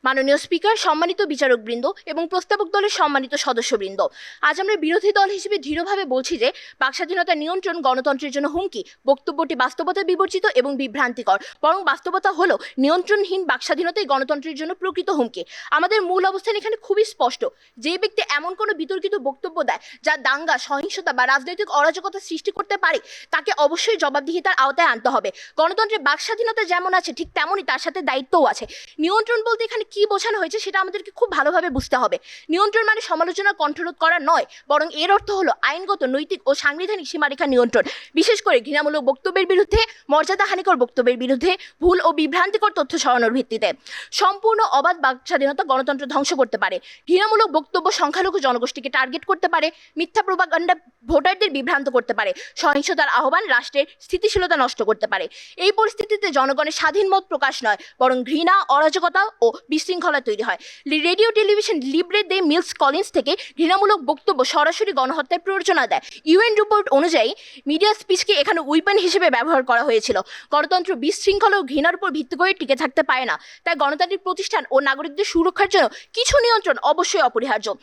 মাননীয় স্পিকার, সম্মানিত বিচারকবৃন্দ এবং প্রস্তাবক দলের সম্মানিত সদস্যবৃন্দ, আজ আমরা বিরোধী দল হিসেবে দৃঢ়ভাবে বলছি যে বাকস্বাধীনতা নিয়ন্ত্রণ গণতন্ত্রের জন্য হুমকি। বক্তব্যটি বাস্তবতা বিবর্জিত এবং বিভ্রান্তিকর। বরং বাস্তবতা হলো নিয়ন্ত্রণহীন বাকস্বাধীনতাই গণতন্ত্রের জন্য প্রকৃত হুমকি। আমাদের মূল অবস্থান এখানে খুবই স্পষ্ট। যে ব্যক্তি এমন কোনো বিতর্কিত বক্তব্য দেয় যা দাঙ্গা, সহিংসতা বা রাজনৈতিক অরাজকতা সৃষ্টি করতে পারে, তাকে অবশ্যই জবাবদিহিতার আওতায় আনতে হবে। গণতন্ত্রে বাকস্বাধীনতা যেমন আছে, ঠিক তেমনই তার সাথে দায়িত্বও আছে। নিয়ন্ত্রণ বলতে এখানে কি বোঝানো হয়েছে সেটা আমাদেরকে খুব ভালোভাবে বুঝতে হবে। নিয়ন্ত্রণ মানে সমালোচনার কণ্ঠরোধ করা নয়, বরং এর অর্থ হলো আইনগত, নৈতিক ও সাংবিধানিক সীমারেখা নিয়ন্ত্রণ। বিশেষ করে ঘৃণামূলক বক্তব্যের বিরুদ্ধে, মর্যাদাহানিকর বক্তব্যের বিরুদ্ধে, ভুল ও বিভ্রান্তিকর তথ্য ছড়ানোর ভিত্তিতে। সম্পূর্ণ অবাধ বাকস্বাধীনতা গণতন্ত্র ধ্বংস করতে পারে। ঘৃণামূলক বক্তব্য সংখ্যালঘু জনগোষ্ঠীকে টার্গেট করতে পারে, মিথ্যা প্রোপাগান্ডা ভোটারদের বিভ্রান্ত করতে পারে, সহিংসতার আহ্বান রাষ্ট্রের স্থিতিশীলতা নষ্ট করতে পারে। এই পরিস্থিতিতে জনগণের স্বাধীন মত প্রকাশ নয়, বরং ঘৃণা, অরাজকতা ও বিশৃঙ্খলা তৈরি হয়। রেডিও টেলিভিশন লিব্রে দে মিলস কলিন্স থেকে ঘৃণামূলক বক্তব্য সরাসরি গণহত্যার প্ররোচনা দেয়। ইউএন রিপোর্ট অনুযায়ী মিডিয়া স্পিচকে এখানে উইপেন হিসেবে ব্যবহার করা হয়েছিল। গণতন্ত্র বিশৃঙ্খলা ও ঘৃণার উপর ভিত্তি করে টিকে থাকতে পারে না। তাই গণতান্ত্রিক প্রতিষ্ঠান ও নাগরিকদের সুরক্ষার জন্য কিছু নিয়ন্ত্রণ অবশ্যই অপরিহার্য।